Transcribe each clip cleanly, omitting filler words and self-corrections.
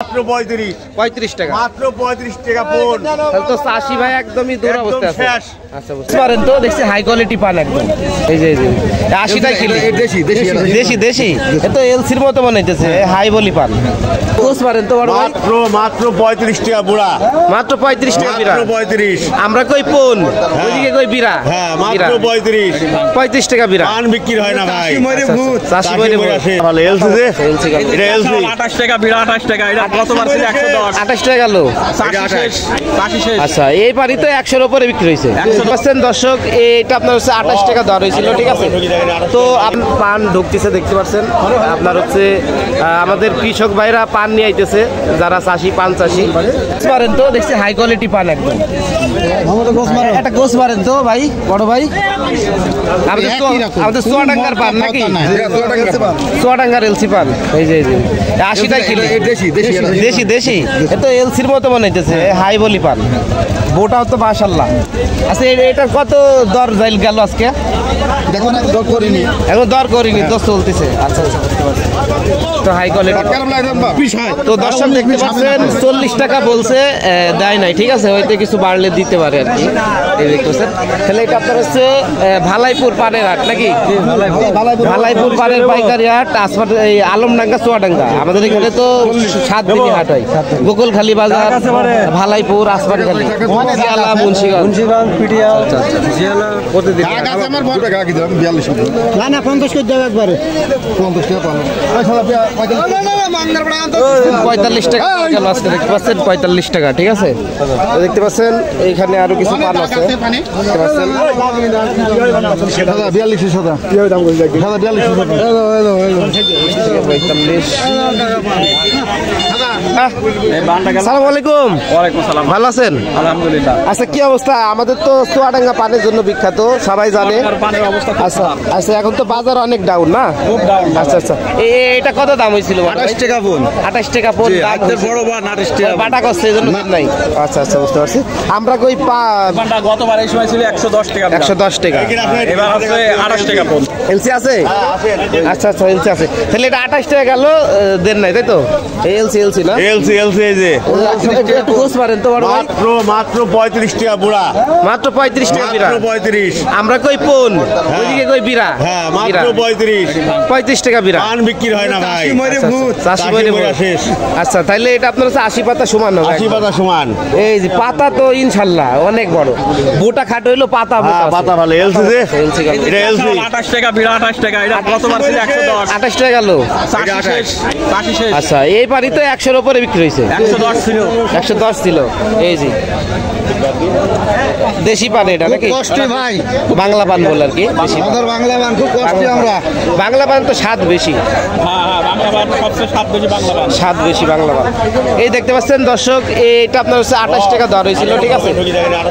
মাত্র 35 টাকা, মাত্র 35 টাকা পন। তাহলে তো চাষি ভাই একদমই দুরবস্থা আছে। আচ্ছা বুঝতে পারেন তো, দেখছি হাই কোয়ালিটি পান একদম। এই যে 80 টাকা কিলো দেশি দেশি দেশি দেশি, এ তো এলসির মতো মনে হইতেছে, হাই বলি পান। বুঝতে পারেন তো বড় ভাই, মাত্র 35 টাকা বুড়া, মাত্র 35 টাকা বিরা। মাত্র 35। আমরা কই পন, ওইদিকে কই বিরা। হ্যাঁ মাত্র 35 টাকা বিরা। পান বিক্রি হয় না ভাই, চাষি মরে ভূত। ভালো এলসি দে, এটা এলসি 28 টাকা বিরা, 28 টাকা। এটা গতবার ছিল 110, 28 টাকা গেল। আচ্ছা এই পানি তো 100-এর উপরে বিক্রি হয়েছে। 100% দর্শক, এটা আপনার হচ্ছে 28 টাকা দর হয়েছিল, ঠিক আছে। তো পান ঢুকতেছে দেখতে পাচ্ছেন, আপনার হচ্ছে আমাদের কৃষক ভাইরা পান নিয়ে আইতেছে, যারা চাষি, পান চাষি পারেন তো, দেখছি হাই কোয়ালিটি পান একদম। একটা গোস মারেন তো ভাই, বড় ভাই, আমাদের চুয়াডাঙ্গার পান নাকি, চুয়াডাঙ্গার এলসি পান। এই যে 80 টাকা কিলো দেশি দেশি, এ তো এলসির মতো মনে হইতেছে, হাই বলি পান। বোটাও তো মাশাআল্লাহ। আচ্ছা এটা কত দর যাইল গেল আজকে? দেখুন দর করিনি, এখন দর করিনি, দর চলতেছে। আচ্ছা তো হাই কোয়ালিটি। তো দর্শক দেখতে পাচ্ছেন 40 টাকা বলছে, দেয় নাই, ঠিক আছে, হয়তো কিছু বাড়লে দিতে পারে আর কি। এই দেখতেছেন, তাহলে এটা আপনার হচ্ছে ভালাইপুর পানের হাট নাকি, ভালাইপুর পানের পাইকারি হাট, আসফাট এই আলমডাঙ্গা চুয়াডাঙ্গা। আমাদের এখানে তো 7 দিনই হাট হয়, গোকুলখালী বাজার, ভালাইপুর, আসফাটখালী, জিয়ালা, মুন্সিগঞ্জ, পিটিয়া, প্রতিদিন। না না 50 করে দেব একবারে, 50 টাকা 45 টাকা গেল আজকে, দেখতে পাচ্ছেন 45 টাকা, ঠিক আছে। দেখতে পাচ্ছেন এইখানে আরো কিছু পান আছে, দেখতে পাচ্ছেন 42। আলাইকুম। ভালো আছেন? আলহামদুলিল্লাহ। আচ্ছা কি অবস্থা? আমাদের তো চুয়াডাঙ্গা পানের জন্য বিখ্যাত, সবাই জানে। আচ্ছা আচ্ছা, এখন তো বাজার অনেক ডাউন না? আচ্ছা আচ্ছা, এটা কত দাম হয়েছিল? 28 টাকা পন। 28 টাকা পন। বড় বা 28 টাকা বাটা করছে, এই জন্য নাই। আচ্ছা আচ্ছা, বুঝতে পারছি। আমরা কই পানটা গতবার এই সময় ছিল 110 টাকা, 110 টাকা, এবার আছে 28 টাকা পন। এলসি আছে? আচ্ছা আচ্ছা, এলসি আছে। তাহলে এটা 28 টাকা গেল, দেন নাই, তাই তো? এলসি এলসি না, এলসি এলসি এই যে একটু গোস মারেন তো বড় ভাই। মাত্র 35 টাকা বুড়া, মাত্র 35 টাকা বিরা। মাত্র 35। আমরা কই পন, ওইদিকে কই বিরা। হ্যাঁ মাত্র 35 টাকা বিরা। পান বিক্রি হয় না ভাই, চাষি মরে শেষ। আচ্ছা তাহলে এটা আপনার হচ্ছে 80 পাতা সমান হবে, 80 পাতা সমান। এই যে পাতা তো ইনশাআল্লাহ অনেক বড়, বোটা খাটো হইলো, পাতা পাতা ভালো। এলসি দে, এলসি এটা এলসি 28 টাকা বিরা, 28 টাকা। এটা গতবার ছিল 110, 28 টাকা গেল। আচ্ছা এই পানি তো 100-এর উপরে বিক্রি হয়েছে, 110 ছিল, 110 ছিল। এই যে দেশি পান এটা নাকি? কষ্ট ভাই, বাংলা পান বল আর কি। আমাদের বাংলা পান খুব কষ্ট। আমরা বাংলা পান তো স্বাদ বেশি, হ্যাঁ বাংলা পান সবচেয়ে স্বাদ বেশি, বাংলা পান স্বাদ বেশি বাংলা পান। এই দেখতে পাচ্ছেন দর্শক, এটা আপনার হচ্ছে 28 টাকা দর হয়েছিল, ঠিক আছে।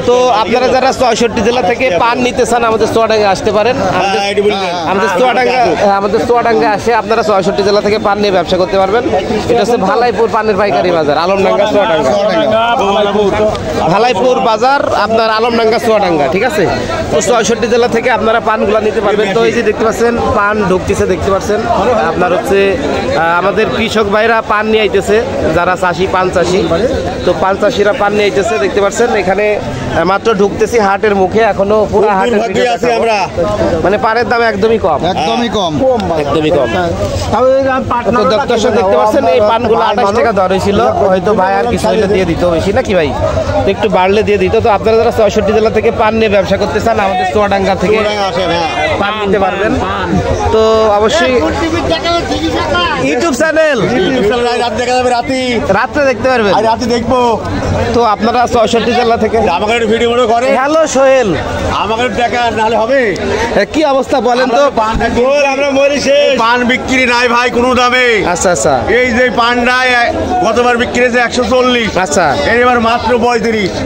তো আপনারা যারা 64 জেলা থেকে পান নিতে চান, আমাদের চুয়াডাঙ্গা আসতে পারেন। আমাদের চুয়াডাঙ্গা আসে আপনারা 64 জেলা থেকে পান নিয়ে ব্যবসা করতে পারবেন। এটা হচ্ছে ভালাইপুর পানের পাইকারি বাজার, আলমডাঙ্গা চুয়াডাঙ্গা। ভালাইপুর বাজার আপনার আলমডাঙ্গা চুয়াডাঙ্গা, ঠিক আছে। তো 64 জেলা থেকে আপনারা পানগুলা নিতে পারবেন। তো এই যে দেখতে পাচ্ছেন পান ঢুকতেছে, দেখতে পাচ্ছেন আপনার হচ্ছে আমাদের কৃষক ভাইরা পান নিয়ে আইতেছে, যারা চাষি, পান চাষি। তো পান চাষিরা পান নিয়ে আইতেছে, দেখতে পাচ্ছেন। এখানে মাত্র ঢুকতেছি হাটের মুখে, এখনো পুরো হাটের আমরা মানে পানের দাম একদমই কম, একদমই কম, একদমই কম। তো দর্শক দেখতে পাচ্ছেন এই পানগুলো 28 টাকা দর হয়েছিল, হয়তো ভাই আর কিছু হইলে দিয়ে দিত, বেশি নাকি ভাই, একটু বাড়লে দিয়ে দিত। তো আপনারা যারা 64 জেলা থেকে পান নিয়ে ব্যবসা করতে চান, আমাদের চুয়াডাঙ্গা থেকে পান নিতে পারবেন। তো অবশ্যই ইউটিউব চ্যানেল রাত্রে দেখতে পারবেন, রাতে দেখবো। তো আপনারা 64 জেলা থেকে আমাকে একটু ভিডিও মনে করে। হ্যালো সোহেল, আমাকে টাকা নাহলে হবে? কি অবস্থা বলেন তো? আমরা মরি শেষ, পান বিক্রি নাই ভাই কোনো দামে। আচ্ছা আচ্ছা, এই যে পানটা গতবার বিক্রি হয়েছে 140, আচ্ছা এবার মাত্র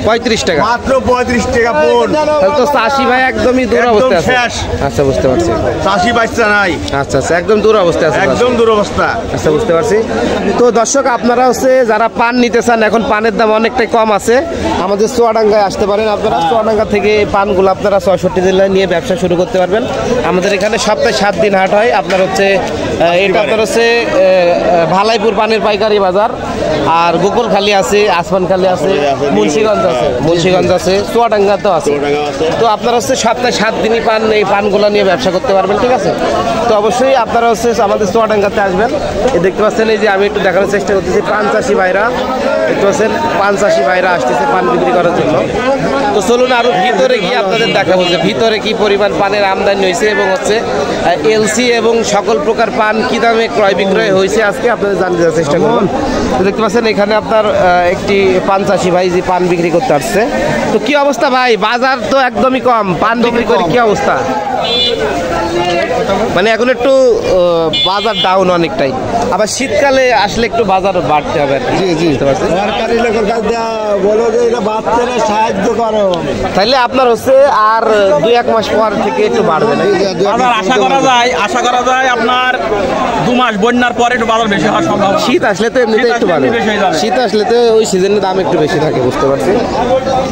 35 টাকা, মাত্র 35 টাকা পন। তাহলে তো চাষি ভাই একদমই দূর অবস্থায় আছে। আচ্ছা বুঝতে পারছি, চাষি বাচ্চা নাই। আচ্ছা আচ্ছা, একদম দূর অবস্থায় আছে, একদম দূর অবস্থা। আচ্ছা বুঝতে পারছি। তো দর্শক আপনারা হচ্ছে যারা পান নিতে চান, এখন পানের দাম অনেকটাই কম আছে, আমাদের চুয়াডাঙ্গায় আসতে পারেন। আপনারা চুয়াডাঙ্গা থেকে পানগুলো আপনারা 64 জেলায় নিয়ে ব্যবসা শুরু করতে পারবেন। আমাদের এখানে সপ্তাহে 7 দিন হাট হয়। আপনার হচ্ছে এটা আপনার হচ্ছে ভালাইপুর পানের পাইকারি বাজার, আর গোকুলখালী আছে, আসমানখালী আছে, মুন্সিগঞ্জ আছে, মুন্সিগঞ্জ আছে, চুয়াডাঙ্গাতেও আছে। তো আপনারা হচ্ছে সপ্তাহে 7 দিনই পান, এই পানগুলো নিয়ে ব্যবসা করতে পারবেন, ঠিক আছে। তো অবশ্যই আপনারা হচ্ছে আমাদের চুয়াডাঙ্গাতে আসবেন। এই দেখতে পাচ্ছেন, এই যে আমি একটু দেখানোর চেষ্টা করতেছি, পান চাষি ভাইরা দেখতে পাচ্ছেন, পান চাষি ভাইরা আসতেছে পান বিক্রি করার জন্য। তো চলুন আরো ভিতরে গিয়ে আপনাদের দেখাবো যে ভিতরে কি পরিমাণ পানের আমদানি হয়েছে এবং হচ্ছে এলসি এবং সকল প্রকার পান কি দামে ক্রয় বিক্রয় হয়েছে আজকে আপনাদের জানতে দেওয়ার চেষ্টা করুন। তো দেখতে পাচ্ছেন এখানে আপনার একটি পান চাষি ভাই যে পান বিক্রি করতে আসছে। তো কি অবস্থা ভাই, বাজার তো একদমই কম, পান বিক্রি করে কি অবস্থা? মানে এখন একটু বাজার ডাউন অনেকটাই, আবার শীতকালে আসলে একটু বাজার বাড়তে হবে। জি জি, সরকারি লোকের কাছে বলো যে এটা বাচ্চারা সাহায্য করো, তাহলে আপনার হচ্ছে আর 2-1 মাস পর থেকে একটু বাড়বে না? বাজার আশা করা যায় আপনার 2 মাস বন্যার পরে একটু বাজার বেশি হওয়ার সম্ভাবনা। শীত আসলে তো এমনিতে একটু বাড়বে, শীত আসলে তো ওই সিজনের দাম একটু বেশি থাকে, বুঝতে পারছি।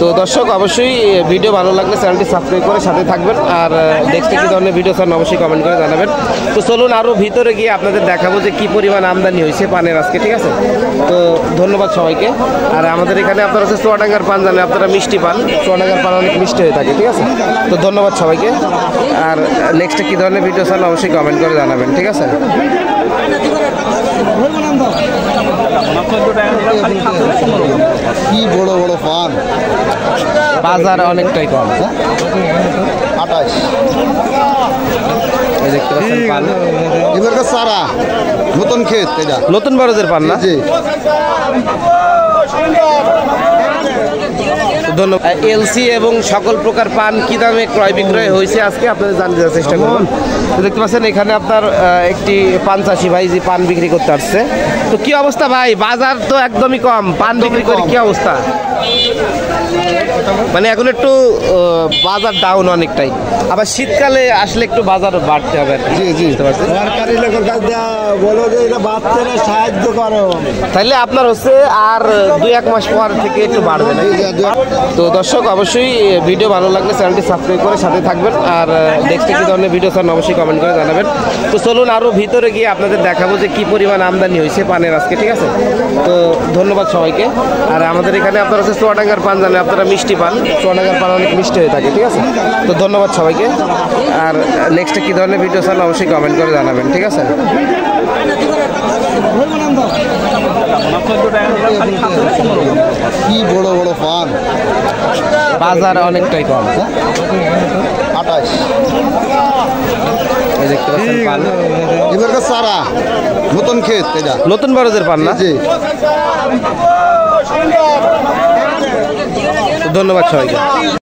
তো দর্শক অবশ্যই ভিডিও ভালো লাগলে চ্যানেলটি সাবস্ক্রাইব করে সাথে থাকবেন, আর নেক্সট কি ধরনের ভিডিও চান অবশ্যই কমেন্ট করে জানাবেন। তো চলুন আরো ভিতরে গিয়ে আপনাদের দেখাবো যে কি পরিমাণ আমদানি হয়েছে পানের আজকে, ঠিক আছে। তো ধন্যবাদ সবাইকে। আর আমাদের এখানে আপনারা হচ্ছে চুয়াডাঙ্গার পান জানেন, আপনারা মিষ্টি পান, চুয়াডাঙ্গার পান অনেক মিষ্টি হয়ে থাকে, ঠিক আছে। তো ধন্যবাদ সবাইকে। আর নেক্সট কি ধরনের ভিডিও চান অবশ্যই কমেন্ট করে জানাবেন, ঠিক আছে। কি বড় বড় পান, বাজার অনেকটাই কম। 28 এই দেখতে পাচ্ছেন পান, এবারকার সারা নতুন ক্ষেত, এটা নতুন বরজের পান না? জি। ধন্যবাদ। এলসি এবং সকল প্রকার পান কি দামে ক্রয় বিক্রয় হয়েছে আজকে আপনাদের জানতে দেওয়ার চেষ্টা করুন। তো দেখতে পাচ্ছেন এখানে আপনার একটি পান চাষি ভাই যে পান বিক্রি করতে আসছে। তো কি অবস্থা ভাই, বাজার তো একদমই কম, পান বিক্রি করে কি অবস্থা? মানে এখন একটু বাজার ডাউন অনেকটাই, আবার শীতকালে আসলে একটু বাজার বাড়তে হবে। জি জি, সরকারি লোকের কাছে বলো যে এটা বাচ্চারা সাহায্য করো, তাহলে আপনার হচ্ছে আর 2-1 মাস পর থেকে একটু বাড়বে না? তো দর্শক অবশ্যই ভিডিও ভালো লাগলে চ্যানেলটি সাবস্ক্রাইব করে সাথে থাকবেন, আর নেক্সট কি ধরনের ভিডিও চান অবশ্যই কমেন্ট করে জানাবেন। তো চলুন আরো ভিতরে গিয়ে আপনাদের দেখাবো যে কি পরিমাণ আমদানি হয়েছে পানের আজকে, ঠিক আছে। তো ধন্যবাদ সবাইকে। আর আমাদের এখানে আপনারা হচ্ছে চুয়াডাঙ্গার পান জানেন, আপনারা মিষ্টি পান, চুয়াডাঙ্গার পান অনেক মিষ্টি হয়ে থাকে, ঠিক আছে। তো ধন্যবাদ সবাইকে। আর নেক্সট কি ধরনের ভিডিও চান অবশ্যই কমেন্ট করে জানাবেন, ঠিক আছে। কি বড় বড় পান, বাজার অনেকটাই কম। 28 এই দেখতে পাচ্ছেন পান, এবারকার সারা নতুন ক্ষেত, এটা নতুন বরজের পান না? জি। ধন্যবাদ সবাইকে।